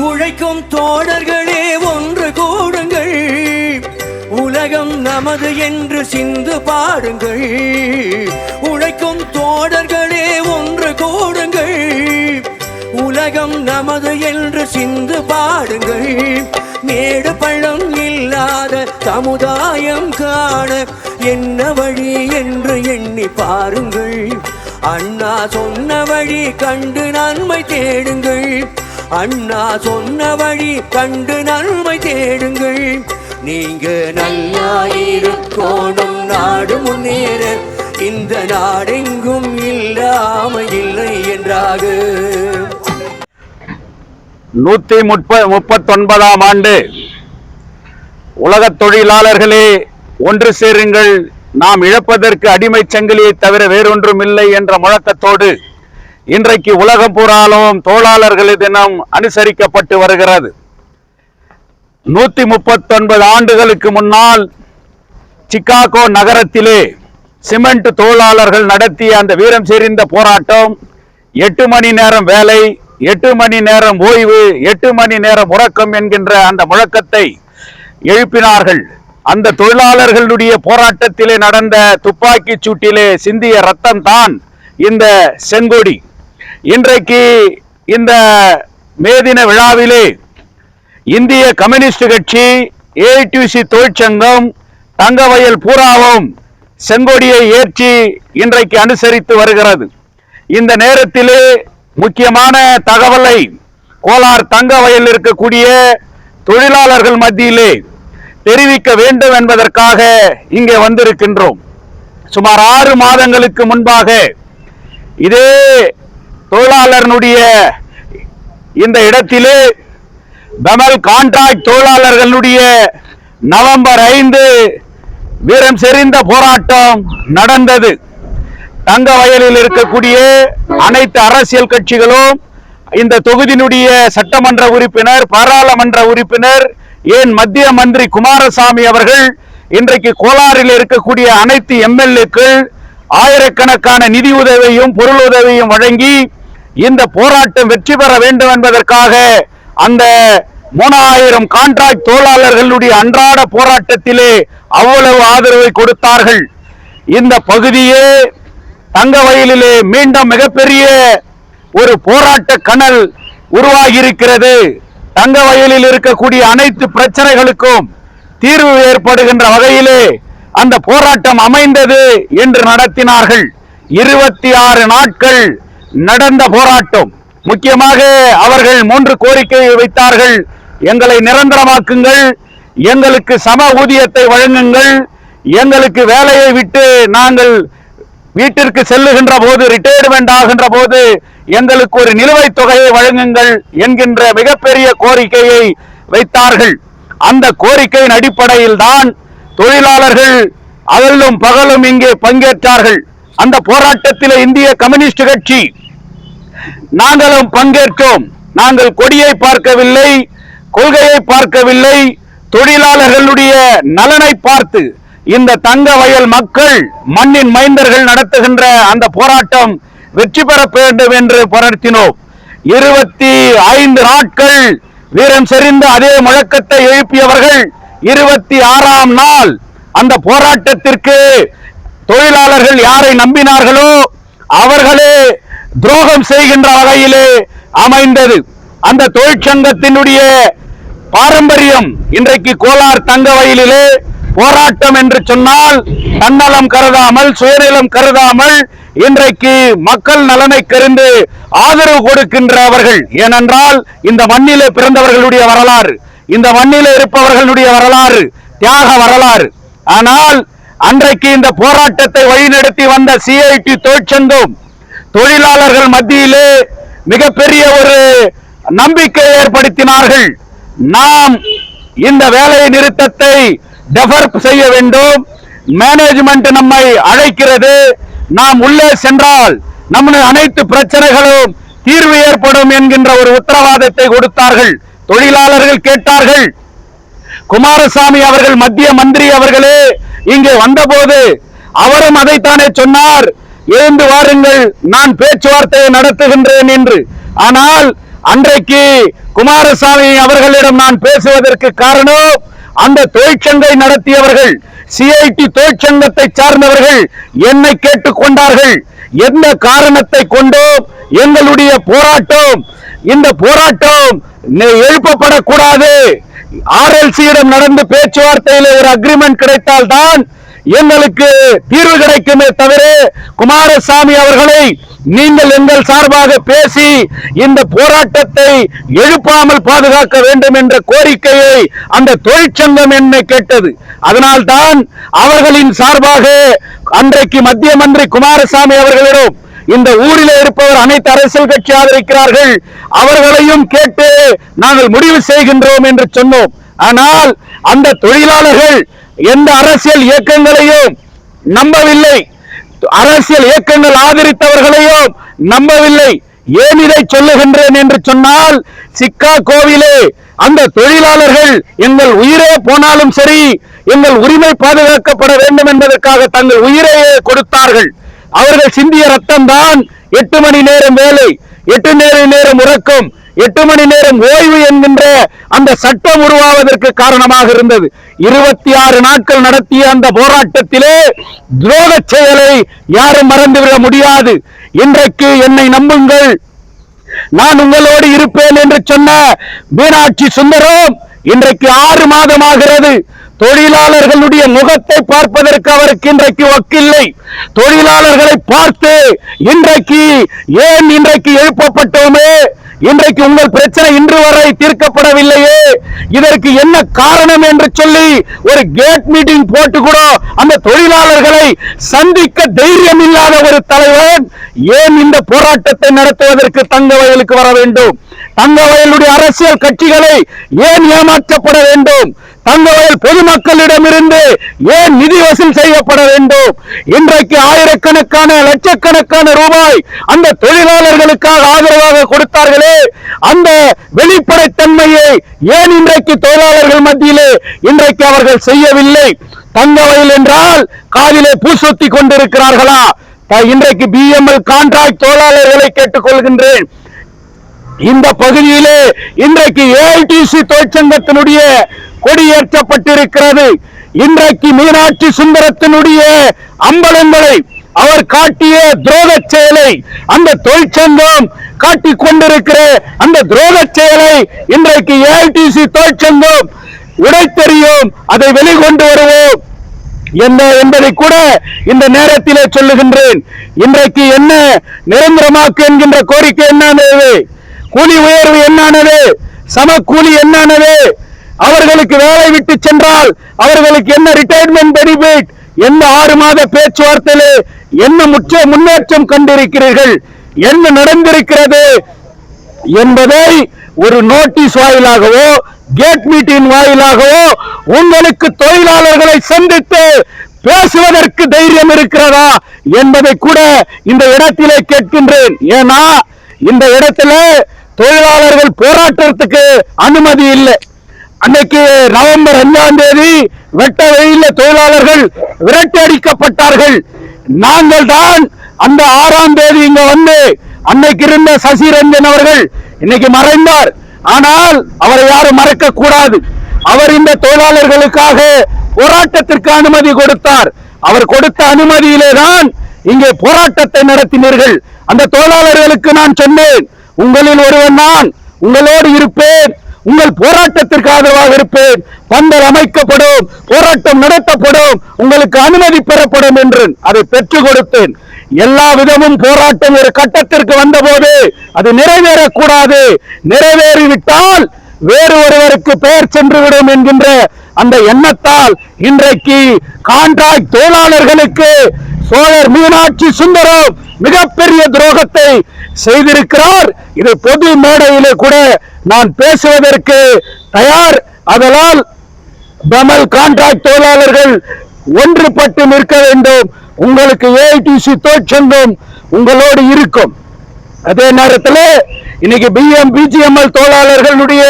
உழைக்கும் தோழர்களே ஒன்று கூடுங்கள், உலகம் நமது என்று சிந்து பாடுங்கள். உழைக்கும் தோழர்களே ஒன்று கூடுங்கள், உலகம் நமது என்று சிந்து பாடுங்கள். மேடு பள்ளம் இல்லாத சமுதாயம் காண என்ன வழி என்று எண்ணி பாருங்கள். அண்ணா சொன்ன வழி கண்டு நன்மை தேடுங்கள். அண்ணா சொன்ன வழி கண்டு நன்மை தேடுங்கள். நீங்க நல்லா இருக்கணும், நாடு முன்னேற, இந்த நாடெங்கும் இல்லாம இல்லை என்றாக. 139ஆம் ஆண்டு உலக தொழிலாளர்களே ஒன்று சேருங்கள், நாம் இழப்பதற்கு அடிமை சங்கிலியை தவிர வேறொன்றும் இல்லை என்ற முழக்கத்தோடு இன்றைக்கு உலகம் பூராலும் தொழிலாளர்கள் தினம் அனுசரிக்கப்பட்டு வருகிறது. 139 ஆண்டுகளுக்கு முன்னால் சிகாகோ நகரத்திலே சிமெண்ட் தொழிலாளர்கள் நடத்திய அந்த வீரம் செறிந்த போராட்டம், 8 மணி நேரம் வேலை, 8 மணி நேரம் ஓய்வு, 8 மணி நேரம் உறக்கம் என்கின்ற அந்த முழக்கத்தை எழுப்பினார்கள். அந்த தொழிலாளர்களுடைய போராட்டத்திலே நடந்த துப்பாக்கி சூட்டிலே சிந்திய ரத்தம் தான் இந்த செங்கொடி. இன்றைக்கு இந்த மேதின விழாவிலே இந்திய கம்யூனிஸ்ட் கட்சி, ஏஐடியூசி தொழிற்சங்கம், தங்கவயல் பூராவும் செங்கொடியை ஏற்றி இன்றைக்கு அனுசரித்து வருகிறது. இந்த நேரத்திலே முக்கியமான தகவலை கோலார் தங்கவயல் இருக்கக்கூடிய தொழிலாளர்கள் மத்தியிலே தெரிவிக்க வேண்டும் என்பதற்காக இங்கே வந்திருக்கின்றோம். சுமார் 6 மாதங்களுக்கு முன்பாக இதே தொழிலாளர்களுடைய இந்த இடத்திலே பெமல் கான்ட்ராக்ட் தொழிலாளர்களுடைய நவம்பர் 5 வீரம் செறிந்த போராட்டம் நடந்தது. தங்க வயலில் இருக்கக்கூடிய அனைத்து அரசியல் கட்சிகளும், இந்த தொகுதியினுடைய சட்டமன்ற உறுப்பினர், பாராளுமன்ற உறுப்பினர், ஏன் மத்திய மந்திரி குமாரசாமி அவர்கள், இன்றைக்கு கோலாரில் இருக்கக்கூடிய அனைத்து எம்எல்ஏக்கள் ஆயிரக்கணக்கான நிதி உதவியும் பொருள் உதவியும் வழங்கி இந்த போராட்டம் வெற்றி பெற வேண்டும் என்பதற்காக அந்த 3000 கான்ட்ராக்ட் தொழிலாளர்களுடைய அன்றாட போராட்டத்திலே அவ்வளவு ஆதரவை கொடுத்தார்கள். இந்த பகுதியே தங்க வயலிலே மீண்டும் மிகப்பெரிய ஒரு போராட்ட கனல் உருவாகி இருக்கிறது. தங்க வயலில் இருக்கக்கூடிய அனைத்து பிரச்சனைகளுக்கும் தீர்வு ஏற்படுகின்ற வகையிலே அந்த போராட்டம் அமைந்தது என்று நடத்தினார்கள். 26 நாட்கள் நடந்த போராட்டம். முக்கியமாக அவர்கள் 3 கோரிக்கையை வைத்தார்கள். எங்களை நிரந்தரமாக்குங்கள், எங்களுக்கு சம ஊதியத்தை வழங்குங்கள், எங்களுக்கு வேலையை விட்டு நாங்கள் வீட்டிற்கு செல்லுகின்ற போது, ரிட்டையர்மெண்ட் ஆகின்ற போது எங்களுக்கு ஒரு நிலுவைத் தொகையை வழங்குங்கள் என்கின்ற மிகப்பெரிய கோரிக்கையை வைத்தார்கள். அந்த கோரிக்கையின் அடிப்படையில் தான் தொழிலாளர்கள் அகலும் பகலும் இங்கே பங்கேற்றார்கள். அந்த போராட்டத்தில் இந்திய கம்யூனிஸ்ட் கட்சி நாங்களும் பங்கேற்றோம். நாங்கள் கொடியை பார்க்கவில்லை, கொள்கையை பார்க்கவில்லை, தொழிலாளர்களுடைய நலனை பார்த்து இந்த தங்க வயல் மக்கள், மண்ணின் மைந்தர்கள் நடத்துகின்ற அந்த போராட்டம் வெற்றி பெற வேண்டும் என்று போராடினோம். 25 நாட்கள் வீரம் செறிந்த அதே முழக்கத்தை எழுப்பியவர்கள் 26ஆம் நாள் அந்த போராட்டத்திற்கு தொழிலாளர்கள் யாரை நம்பினார்களோ அவர்களே துரோகம் செய்கின்ற வகையிலே அமைந்தது. அந்த தொழிற்சங்கத்தினுடைய பாரம்பரியம் இன்றைக்கு கோலார் தங்க வயலிலே போராட்டம் என்று சொன்னால் தன்னலம் கருதாமல், சுயநலம் கருதாமல் இன்றைக்கு மக்கள் நலனை கருந்து ஆதரவு கொடுக்கின்றவர்கள். ஏனென்றால் இந்த மண்ணிலே பிறந்தவர்களுடைய வரலாறு, இந்த மண்ணிலே இருப்பவர்களுடைய வரலாறு தியாக வரலாறு. ஆனால் அன்றைக்கு இந்த போராட்டத்தை வழிநடத்தி வந்த சிஐடி தொழிற்சங்கம் தொழிலாளர்கள் மத்தியிலே மிகப்பெரிய ஒரு நம்பிக்கை ஏற்படுத்தினார்கள். நாம் இந்த வேலை நிறுத்தத்தை டெஃபர் செய்ய வேண்டும், மேனேஜ்மெண்ட் நம்மை அழைக்கிறது, நாம் உள்ளே சென்றால் நம்முடைய அனைத்து பிரச்சனைகளும் தீர்வு ஏற்படும் என்கின்ற ஒரு உத்தரவாதத்தை கொடுத்தார்கள். தொழிலாளர்கள் கேட்டார்கள். குமாரசாமி அவர்கள் மத்திய மந்திரி அவர்களே இங்கே வந்தபோது அவரும் அதைத்தானே சொன்னார், எழுந்து வாருங்கள், நான் பேச்சுவார்த்தையை நடத்துகின்றேன் என்று. ஆனால் அன்றைக்கு குமாரசாமி அவர்களிடம் நான் பேசுவதற்கு காரணம், அந்த தொழிற்சங்கை நடத்தியவர்கள், சிஐடி தொழிற்சங்கத்தை சார்ந்தவர்கள் என்னை கேட்டுக்கொண்டார்கள். எந்த காரணத்தை கொண்டும் எங்களுடைய போராட்டம், இந்த போராட்டம் எழுப்பப்படக்கூடாது. RLC-யிடம் நடந்த பேச்சுவார்த்தையில் ஒரு அக்ரிமெண்ட் கிடைத்தால் தான் எங்களுக்கு தீர்வு கிடைக்குமே தவிர, குமாரசாமி அவர்களை நீங்கள் எங்கள் சார்பாக பேசி இந்த போராட்டத்தை எழுப்பாமல் பாதுகாக்க வேண்டும் என்ற கோரிக்கையை அந்த தொழிற்சங்கம் என்னை கேட்டது. அதனால் தான் அவர்களின் சார்பாக அன்றைக்கு மத்திய மந்திரி குமாரசாமி அவர்களிடம், இந்த ஊரில் இருப்பவர் அனைத்து அரசியல் கட்சி ஆதரிக்கிறார்கள், அவர்களையும் கேட்டு நாங்கள் முடிவு செய்கின்றோம் என்று சொன்னோம். ஆனால் அந்த தொழிலாளர்கள் எந்த அரசியல் இயக்கங்களையும் நம்பவில்லை, அரசியல் இயக்கங்கள் ஆதரித்தவர்களையும் நம்பவில்லை. ஏன் இதை சொல்லுகின்றேன் என்று சொன்னால், சிக்காகோவிலே அந்த தொழிலாளர்கள் எங்கள் உயிரே போனாலும் சரி, எங்கள் உரிமை பாதுகாக்கப்பட வேண்டும் என்பதற்காக தங்கள் உயிரையே கொடுத்தார்கள். அவர்கள் சிந்திய ரத்தம் தான் 8 மணி நேரம் வேலை, 8 மணி நேரம் உறக்கம், 8 மணி நேரம் ஓய்வு என்கின்ற அந்த சட்டம் உருவாவதற்கு காரணமாக இருந்தது. 26 நாட்கள் நடத்திய அந்த போராட்டத்திலே துரோக செயலை யாரும் மறந்துவிட முடியாது. இன்றைக்கு என்னை நம்புங்கள், நான் உங்களோடு இருப்பேன் என்று சொன்ன மீனாட்சி சுந்தரம் இன்றைக்கு 6 மாதமாகிறது. தொழிலாளர்களுடைய முகத்தை பார்ப்பதற்கு அவருக்கு இன்றைக்கு வக்கில்லை. தொழிலாளர்களை பார்த்து இன்றைக்கு ஏன் இன்றைக்கு எழுப்பப்பட்டோமே, இன்றைக்கு உங்கள் பிரச்சனை இன்று வரை தீர்க்கப்படவில்லையே, இதற்கு என்ன காரணம் என்று சொல்லி ஒரு கேட் மீட்டிங் போட்டு கூட அந்த தொழிலாளர்களை சந்திக்க தைரியம் இல்லாத ஒரு தலைவன் ஏன் இந்த போராட்டத்தை நடத்துவதற்கு தங்கவயலுக்கு வர வேண்டும்? தங்கவயலுடைய அரசியல் கட்சிகளை ஏன் ஏமாற்றப்பட வேண்டும்? தங்கவயல் பொதுமக்களிடமிருந்து ஏன் நிதி வசூல் செய்யப்பட வேண்டும்? இன்றைக்கு ஆயிரக்கணக்கான லட்சக்கணக்கான ரூபாய் அந்த தொழிலாளர்களுக்காக ஆதரவாக கொடுத்தார்களே, அந்த வெளிப்படைத்தன்மையை ஏன் இன்றைக்கு தொழிலாளர்கள் மத்தியிலே இன்றைக்கு அவர்கள் செய்யவில்லை? தங்கவயல் என்றால் காதிலே பூசொத்தி கொண்டிருக்கிறார்களா? இன்றைக்கு BML கான்ட்ராக்ட் தொழிலாளர்களை கேட்டுக்கொள்கின்றேன். இந்த பகுதியிலே இன்றைக்கு AITC தொழிற்சங்கத்தினுடைய கொடியேற்றப்பட்டிருக்கிறது. இன்றைக்கு மீனாட்சி சுந்தரத்தினுடைய அம்பலங்களை, அவர் காட்டிய துரோக செயலை அந்த தொழிற்சங்கம் காட்டிக் கொண்டிருக்கிற அந்த துரோக செயலை இன்றைக்கு AITC தொழிற்சங்கம் உடைத்தெறியும், அதை வெளிக்கொண்டு வருவோம் என்பதை கூட இந்த நேரத்திலே சொல்லுகின்றேன். இன்றைக்கு என்ன நிரந்தரமாக்கு என்கின்ற கோரிக்கை என்னானது? கூலி உயர்வு என்னானது? சமக்கூலி என்னானது? அவர்களுக்கு வேலை விட்டு சென்றால் அவர்களுக்கு என்ன ரிட்டையர்மெண்ட் பெனிஃபிட்? என்ன 6 மாத பேச்சுவார்த்தையிலே என்ன முன்னேற்றம் கண்டிருக்கிறீர்கள்? என்ன நடந்திருக்கிறது என்பதை ஒரு நோட்டீஸ் வாயிலாகவோ கேட் மீட்டிங் வாயிலாகவோ உங்களுக்கு தொழிலாளர்களை சந்தித்து பேசுவதற்கு தைரியம் இருக்கிறதா என்பதை கூட இந்த இடத்திலே கேட்கின்றேன். ஏன்னா இந்த இடத்துல தொழிலாளர்கள் போராட்டத்துக்கு அனுமதி இல்லை. அன்னைக்கு நவம்பர் 5ஆம் தேதி வெட்ட வெயில தொழிலாளர்கள் விரட்டி அடிக்கப்பட்டார்கள். நாங்கள் தான் அந்த 6ஆம் தேதி இங்க வந்து, அன்னைக்கு இருந்த சசிரஞ்சன் அவர்கள் இன்னைக்கு மறைந்தார், ஆனால் அவரை யாரும் மறக்க கூடாது. அவர் இந்த தொழிலாளர்களுக்காக போராட்டத்திற்கு அனுமதி கொடுத்தார். அவர் கொடுத்த அனுமதியிலே தான் இங்கே போராட்டத்தை நடத்தினீர்கள். அந்த தொழிலாளர்களுக்கு நான் சொன்னேன், உங்களில் ஒருவன் நான், உங்களோடு இருப்பேன், உங்கள் போராட்டத்திற்கு ஆதரவாக இருப்பேன், பந்தல் அமைக்கப்படும், போராட்டம் நடத்தப்படும், உங்களுக்கு அனுமதி பெறப்படும் என்று அதை பெற்றுக் கொடுத்தேன். எல்லா விதமும் போராட்டம் ஒரு கட்டத்திற்கு வந்தபோது அது நிறைவேறக்கூடாது, நிறைவேறிவிட்டால் வேறு ஒருவருக்கு பெயர் சென்றுவிடும் என்கின்ற அந்த எண்ணத்தால் இன்றைக்கு கான்ட்ராக்ட் தொழிலாளர்களுக்கு சோழர் மீனாட்சி சுந்தரம் மிகப்பெரிய துரோகத்தை செய்திருக்கிறார். இது பொது மேடையிலே கூட நான் பேசுவதற்கு தயார். அதனால் BML கான்ட்ராக்ட் தொழிலாளர்கள் ஒன்றுபட்டு நிற்க வேண்டும். உங்களுக்கு AITC தொழிற்சங்கம் உங்களோடு இருக்கும். அதே நேரத்தில் இன்னைக்கு BGML தொழிலாளர்களுடைய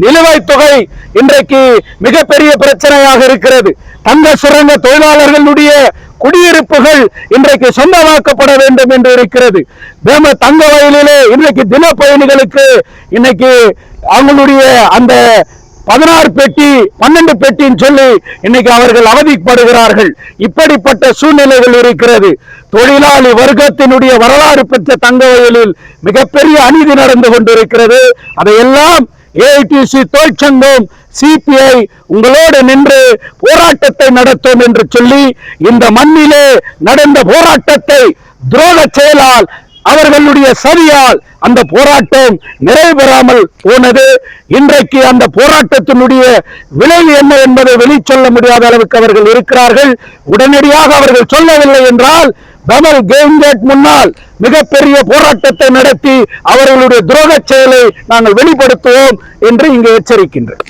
நிலுவைத் தொகை இன்றைக்கு மிகப்பெரிய பிரச்சனையாக இருக்கிறது. தங்க சுரங்க தொழிலாளர்களுடைய குடியிருப்புகள் இன்றைக்கு சொந்தமாக்கப்பட வேண்டும் என்று இருக்கிறது. தங்க வயலிலே இன்றைக்கு தின பயணிகளுக்கு இன்னைக்கு அவங்களுடைய அந்த 16 பெட்டி 12 பெட்டின்னு சொல்லி இன்னைக்கு அவர்கள் அவதிப்படுகிறார்கள். இப்படிப்பட்ட சூழ்நிலைகள் இருக்கிறது. தொழிலாளி வர்க்கத்தினுடைய வரலாறு பெற்ற தங்க வயலில் மிகப்பெரிய அநீதி நடந்து கொண்டிருக்கிறது. அதையெல்லாம் ஏஐடிசி தொழிற்சங்கம் சிபிஐ உங்களோடு நின்று போராட்டத்தை நடத்தும் என்று சொல்லி இந்த மண்ணிலே நடந்த போராட்டத்தை துரோக செயலால் அவர்களுடைய சதியால் அந்த போராட்டம் நிறைவேறாமல் போனது. இன்றைக்கு அந்த போராட்டத்தினுடைய விளைவு என்ன என்பதை வெளிச்சொல்ல முடியாத அளவுக்கு அவர்கள் இருக்கிறார்கள். உடனடியாக அவர்கள் சொல்லவில்லை என்றால் பெமல் கேம் கேட் முன்னால் மிகப்பெரிய போராட்டத்தை நடத்தி அவர்களுடைய துரோக செயலை நாங்கள் வெளிப்படுத்துவோம் என்று இங்கு எச்சரிக்கின்றோம்.